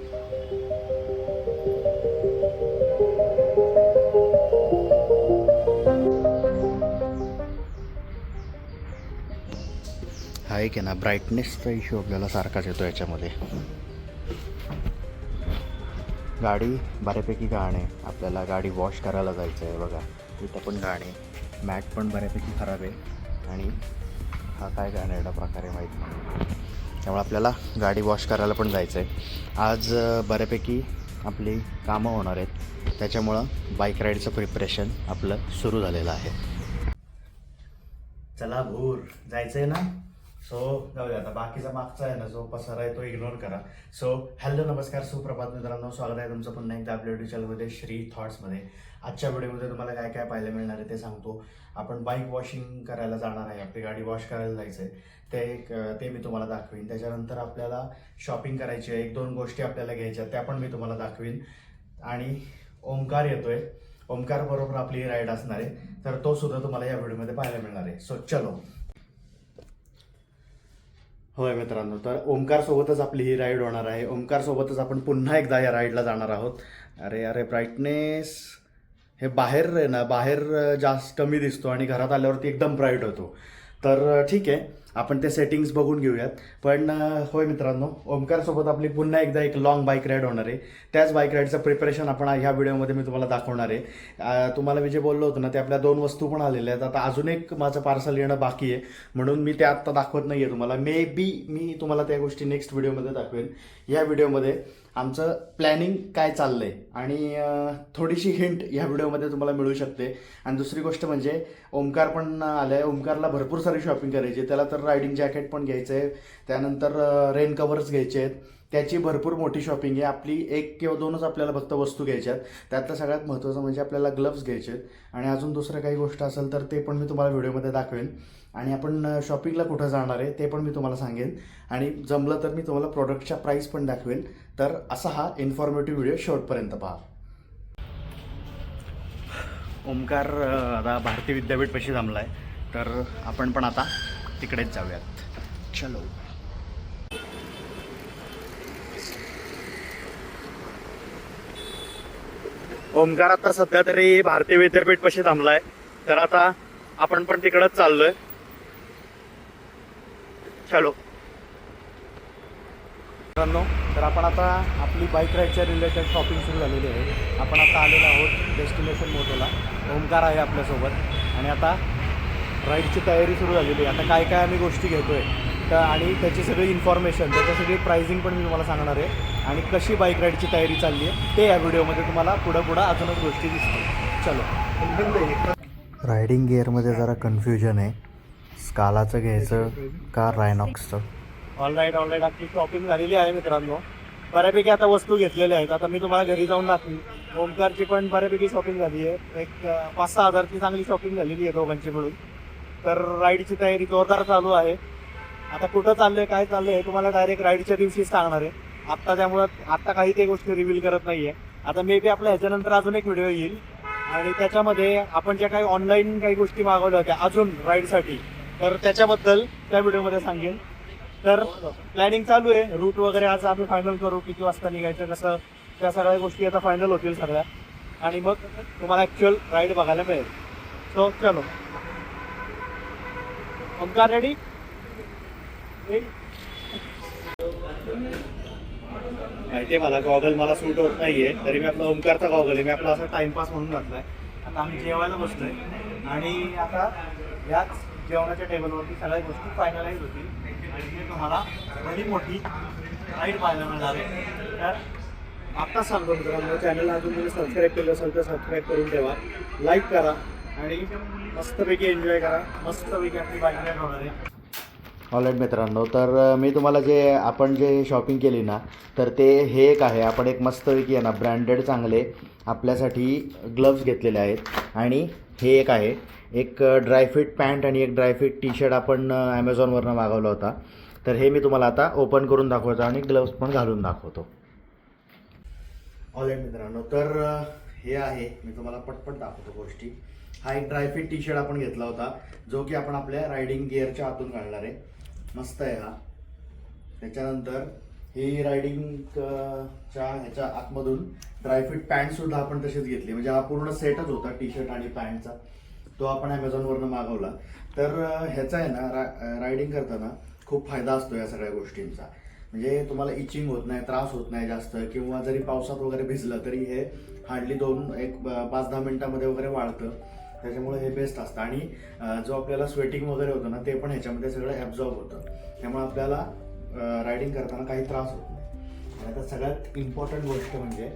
हा एक आहे ना, ब्राईटनेसचा इश्यू आपल्याला सारखाच येतो याच्यामध्ये. गाडी बऱ्यापैकी घाण आहे. आपल्याला गाडी वॉश करायला जायचं आहे. बघा इथं पण घाण आहे, मॅट पण बऱ्यापैकी खराब आहे आणि हा काय घाणेरडा प्रकार आहे माहीत नाही. त्यामुळे आपल्याला गाडी वॉश करायला पण जायचं आहे. आज बऱ्यापैकी आपली कामं होणार आहेत, त्याच्यामुळं बाईक राईडचं प्रिपरेशन आपलं सुरू झालेलं आहे. चला भूर जायचं आहे ना. सो जाऊ दे आता, बाकीचा मागचा आहे ना जो पसारा आहे तो इग्नोर करा. सो हॅलो नमस्कार सुप्रभात मित्रांनो, स्वागत आहे तुमचं पुन्हा एकदा आपल्या युट्यूब चॅनलमध्ये श्री थॉट्समध्ये. आजच्या व्हिडिओमध्ये तुम्हाला काय काय पाहायला मिळणार आहे ते सांगतो. आपण बाईक वॉशिंग करायला जाणार आहे, आपली गाडी वॉश करायला जायचं आहे, ते मी तुम्हाला दाखवीन. त्याच्यानंतर आपल्याला शॉपिंग करायची आहे, 1-2 गोष्टी आपल्याला घ्यायच्या त्या पण मी तुम्हाला दाखवीन. आणि ओमकार येतोय, ओमकार बरोबर आपली राईड असणार आहे, तर तो सुद्धा तुम्हाला या व्हिडिओमध्ये पाहायला मिळणार आहे. सो चलो. होय मित्रांनो, तर ओमकार सोबतच आपली ही राईड होणार आहे. ओमकार सोबतच आपण पुन्हा एकदा या राईडला जाणार आहोत. अरे ब्राईटनेस हे बाहेर आहे ना, बाहेर जास्त कमी दिसतो आणि घरात आल्यावरती एकदम ब्राईट होतो. तर ठीक आहे, आपण ते सेटिंग्स बघून घेऊयात. पण होय मित्रांनो, ओमकारसोबत आपली पुन्हा एकदा एक लॉंग बाईक राईड होणार आहे. त्याच बाईक राईडचं प्रिपरेशन आपण ह्या व्हिडिओमध्ये मी तुम्हाला दाखवणार आहे. तुम्हाला मी जे बोललो होतो ना, ते आपल्या 2 वस्तू पण आलेल्या आहेत. आता अजून एक माझं पार्सल येणं बाकी आहे, म्हणून मी ते आत्ता दाखवत नाही आहे तुम्हाला. मे बी मी तुम्हाला त्या गोष्टी नेक्स्ट व्हिडिओमध्ये दाखवेन. या व्हिडिओमध्ये आमचं प्लॅनिंग काय चाललं आहे आणि थोडीशी हिंट ह्या व्हिडिओमध्ये तुम्हाला मिळू शकते. आणि दुसरी गोष्ट म्हणजे ओमकार पण आलं आहे. ओमकारला भरपूर सारी शॉपिंग करायची आहे. त्याला तर रायडिंग जॅकेट पण घ्यायचं आहे, त्यानंतर रेन कवर्स घ्यायचे आहेत. त्याची भरपूर मोठी शॉपिंग आहे. आपली 1 किंवा 2च आपल्याला फक्त वस्तू घ्यायच्या आहेत. त्यातलं सगळ्यात महत्त्वाचं म्हणजे आपल्याला ग्लव्स घ्यायचे आहेत. आणि अजून दुसरं काही गोष्ट असेल तर ते पण मी तुम्हाला व्हिडिओमध्ये दाखवेन. आणि आपण शॉपिंगला कुठं जाणार आहे ते पण मी तुम्हाला सांगेन. आणि जमलं तर मी तुम्हाला प्रोडक्टच्या प्राईस पण दाखवेन. तर असा हा इन्फॉर्मेटिव्ह व्हिडिओ शेवटपर्यंत पहा. ओमकार आता भारती विद्यापीठपाशी थांबला आहे, तर आपण पण आता तिकडेच जाऊयात. चलो. ओमकार आता सध्या तरी भारती विद्यापीठपाशी थांबला आहे, तर आता आपण पण तिकडंच चाललोय. चलो मित्रांनो, तर आपण आता आपली बाईक राईडच्या रिलेटेड शॉपिंग सुरू झालेली आहे. आपण आता आलेलो आहोत डेस्टिनेशन मोटोला. ओमकार आहे आपल्यासोबत आणि आता राईडची तयारी सुरू झालेली आहे. आता काय काय आम्ही गोष्टी घेतो आहे तर, आणि त्याची सगळी इन्फॉर्मेशन, त्याची सगळी प्राइसिंग पण मी तुम्हाला सांगणार आहे. आणि कशी बाईक राईडची तयारी चालली आहे ते या व्हिडिओमध्ये तुम्हाला पुढं अजूनच गोष्टी दिसतील. चलो. रायडिंग गिअरमध्ये जरा कन्फ्युजन आहे, स्कालाचं घ्यायचं का रायनॉक्सचं. ऑलराईट आपली शॉपिंग झालेली आहे मित्रांनो. बऱ्यापैकी आता वस्तू घेतलेल्या आहेत. आता मी तुम्हाला घरी जाऊन दाखवीन. ओमकारची पण बऱ्यापैकी शॉपिंग झाली आहे. एक 5-6 हजारची चांगली शॉपिंग झालेली आहे दोघांची मिळून. तर राईडची तयारी जोरदार चालू आहे. आता कुठं चाललंय काय चाललंय हे तुम्हाला डायरेक्ट राईडच्या दिवशीच सांगणार आहे. आत्ता त्यामुळं आत्ता काही ते गोष्टी रिव्हील करत नाही आहे. आता मे बी आपल्या ह्याच्यानंतर अजून एक व्हिडिओ येईल आणि त्याच्यामध्ये आपण ज्या काही ऑनलाईन काही गोष्टी मागवल्या होत्या अजून राईडसाठी, तर त्याच्याबद्दल त्या व्हिडिओमध्ये सांगेन. तर प्लॅनिंग चालू आहे. रूट वगैरे आज आम्ही फायनल करू, किती वाजता निघायचं कसं, त्या सगळ्या गोष्टी आता फायनल होतील सगळ्या. आणि मग तुम्हाला ॲक्च्युअल राईड बघायला मिळेल. सो चलो. ओमकार रेडी? माहिती मला गॉगल मला सूट होत नाहीये, तरी मी आपला ओमकारचा गॉगल आहे, मी आपला असा टाइमपास म्हणून घातलाय. आता आम्ही जेवायला बसलोय आणि आता याच जेवणाच्या टेबलवरती सगळ्या गोष्टी फायनलाइज होतील आणि तुम्हाला बरी मोठी राईड पाहायला मिळणार आहे. तर आत्ताच सांगतो मित्रांनो, चॅनलला अजून तुम्ही सबस्क्राईब केलं असेल तर सबस्क्राईब करून ठेवा, लाईक करा आणि मस्तपैकी एन्जॉय करा. मस्तपैकी आपली बाईक राईड होणार आहे. ऑलराईट मित्रांनो, तर मी तुम्हाला आपण जे शॉपिंग केली ना, तर ते हे एक आहे. आपण एक मस्तपैकी आहे ना ब्रँडेड चांगले आपल्यासाठी ग्लव्स घेतलेले आहेत. आणि हे एक आहे, एक ड्रायफिट पॅन्ट आणि एक ड्रायफिट टी शर्ट आपण ॲमेझॉनवरनं मागवला होता. तर हे मी तुम्हाला आता ओपन करून दाखवतो आणि ग्लव्स पण घालून दाखवतो. ऑलराईट मित्रांनो, तर हे आहे, मी तुम्हाला पटपट दाखवतो गोष्टी. हा एक ड्रायफिट टी शर्ट आपण घेतला होता, जो की आपण आपल्या रायडिंग गिअरच्या आतून घालणार आहे. मस्त आहे हा. त्याच्यानंतर ही रायडिंगच्या ह्याच्या आतमधून ड्रायफिट पॅन्ट सुद्धा आपण तशीच घेतली, म्हणजे हा पूर्ण सेटच होता टी शर्ट आणि पॅन्टचा, तो आपण ॲमेझॉनवरनं मागवला. तर ह्याचा आहे ना रायडिंग करताना खूप फायदा असतो या सगळ्या गोष्टींचा. म्हणजे तुम्हाला इचिंग होत नाही, त्रास होत नाही जास्त, किंवा जरी पावसात वगैरे भिजलं तरी हे हार्डली 5-10 मिनिटामध्ये वगैरे वाळतं. त्याच्यामुळे हे बेस्ट असतं. आणि जो आपल्याला स्वेटिंग वगैरे होतं ना ते पण ह्याच्यामध्ये सगळं ॲब्झॉर्ब होतं, त्यामुळे आपल्याला रायडिंग करताना काही त्रास होत नाही. आणि आता सगळ्यात इम्पॉर्टंट गोष्ट म्हणजे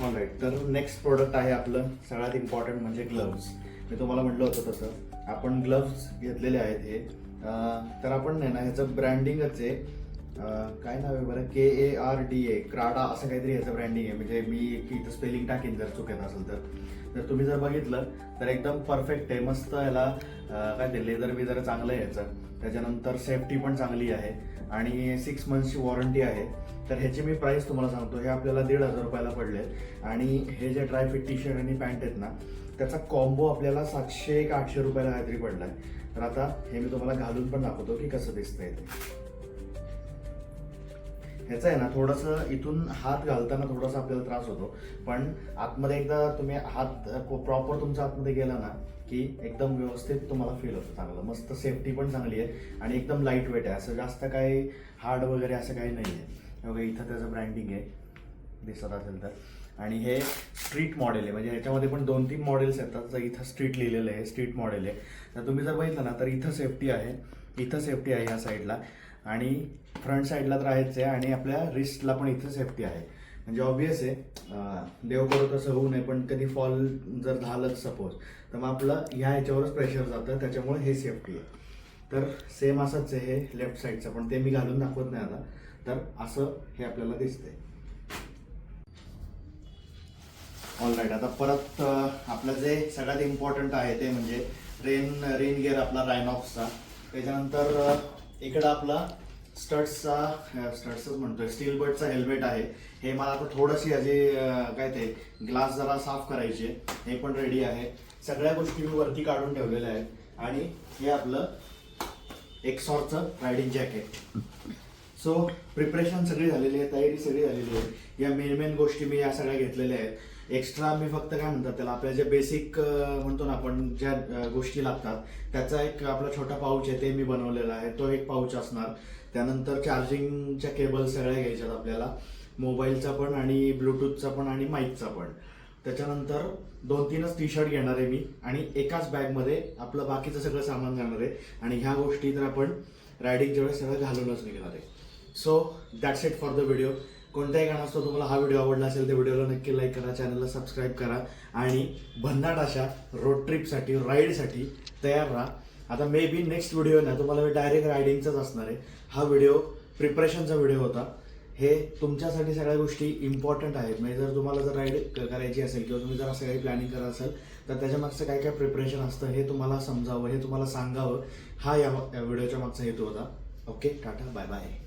ऑलराईट, तर नेक्स्ट प्रोडक्ट आहे आपलं सगळ्यात इम्पॉर्टंट म्हणजे ग्लव्ज. मी तुम्हाला म्हटलं होतं तसं आपण ग्लव्ज घेतलेले आहेत हे. तर आपण नाही ना ह्याचं ब्रँडिंगच आहे, काय नाव आहे बरं, KARDA, क्राडा असं काहीतरी ह्याचं ब्रँडिंग आहे. म्हणजे मी इथं स्पेलिंग टाकेन जर चुकत असेल तर तुम्ही जर बघितलं तर एकदम परफेक्ट आहे, मस्त. ह्याला काय ते लेदर बिदर चांगलं आहे ह्याचं. त्याच्यानंतर सेफ्टी पण चांगली आहे आणि 6 मंथ्सची वॉरंटी आहे. तर ह्याची मी प्राईस तुम्हाला सांगतो, हे आपल्याला 1,500 रुपयाला पडले. आणि हे जे ड्रायफिट टी शर्ट आणि पॅन्ट आहेत ना त्याचा कॉम्बो आपल्याला 700 का 800 रुपयाला काहीतरी पडलाय. तर आता हे मी तुम्हाला घालून पण दाखवतो की कसं दिसतंय ते. ह्याचं आहे ना थोडंसं इथून हात घालताना थोडासा आपल्याला त्रास होतो, पण आतमध्ये एकदा तुम्ही हात प्रॉपर तुमचा आतमध्ये गेला ना की एकदम व्यवस्थित तुम्हाला फील होतं चांगलं. मस्त सेफ्टी पण चांगली आहे आणि एकदम लाईट वेट आहे, असं जास्त काही हार्ड वगैरे असं काही नाही आहे. बघा इथं त्याचं ब्रँडिंग आहे, दिसत असेल तर. आणि हे स्ट्रीट मॉडेल आहे, म्हणजे ह्याच्यामध्ये पण 2-3 मॉडेल्स येतात. तर इथं स्ट्रीट लिहिलेलं आहे, स्ट्रीट मॉडेल आहे. तर तुम्ही जर बघितलं ना तर इथं सेफ्टी आहे, इथं सेफ्टी आहे ह्या साईडला, आणि फ्रंट साईडला तर आहेच आहे, आणि आपल्या रिस्टला पण इथं सेफ्टी आहे. म्हणजे ऑब्वियस आहे, देव करो तसं होऊ नये, पण कधी फॉल जर झालं सपोज तर मग आपलं ह्या ह्याच्यावरच प्रेशर जातं, त्याच्यामुळे हे सेफ्टी आहे. तर सेम असंच आहे हे लेफ्ट साईडचं, पण ते मी घालून दाखवत नाही आता. तर असं हे आपल्याला दिसतंय. ऑलराईट, आता परत आपलं जे सगळ्यात इम्पॉर्टंट आहे ते म्हणजे रेन गिअर आपला रायनॉक्सचा. त्याच्यानंतर इकडं आपला स्टड्सच म्हणतोय, स्टील बर्डचा हेल्मेट आहे. हे मला आता थोडंशी याची काय ते ग्लास जरा साफ करायचे, हे पण रेडी आहे. सगळ्या गोष्टी मी वरती काढून ठेवलेल्या आहेत. आणि हे आपलं एक्सॉरचं रायडिंग जॅकेट. सो प्रिपरेशन सगळी झालेली आहे, तयारी सगळी झालेली आहे. या मेन गोष्टी मी या सगळ्या घेतलेल्या आहेत. एक्स्ट्रा मी फक्त काय म्हणतात त्याला, आपल्या जे बेसिक म्हणतो ना आपण ज्या गोष्टी लागतात त्याचा एक आपला छोटा पाऊच आहे, ते मी बनवलेला आहे, तो एक पाऊच असणार. त्यानंतर चार्जिंगच्या केबल सगळ्या घ्यायच्यात आपल्याला, मोबाईलचा पण आणि ब्लूटूथचा पण आणि माईकचा पण. त्याच्यानंतर 2-3च टी शर्ट घेणार आहे मी, आणि एकाच बॅगमध्ये आपलं बाकीचं सगळं सामान जाणार आहे. आणि ह्या गोष्टी तर आपण रायडिंगच्या वेळेस सगळं घालूनच निघणार आहे. So that's it for the video. कोणत्याही कारणास्तव तुम्हाला हा व्हिडिओ आवडला असेल तर व्हिडिओला नक्की लाईक करा, चॅनलला सबस्क्राईब करा, आणि भन्नाट अशा रोड ट्रिपसाठी, राईडसाठी तयार राहा. आता मे बी नेक्स्ट व्हिडिओ ना तुम्हाला मी डायरेक्ट रायडिंगचाच असणार आहे. हा व्हिडिओ प्रिपरेशनचा व्हिडिओ होता. हे तुमच्यासाठी सगळ्या गोष्टी इम्पॉर्टंट आहेत. म्हणजे जर तुम्हाला जर राईड करायची असेल किंवा तुम्ही जर असं काही प्लॅनिंग करत असेल तर त्याच्यामागचं काय काय प्रिपरेशन असतं हे तुम्हाला समजावं, हे तुम्हाला सांगावं, हा या व्हिडिओच्या मागचा हेतू होता. Okay, tata, bye bye.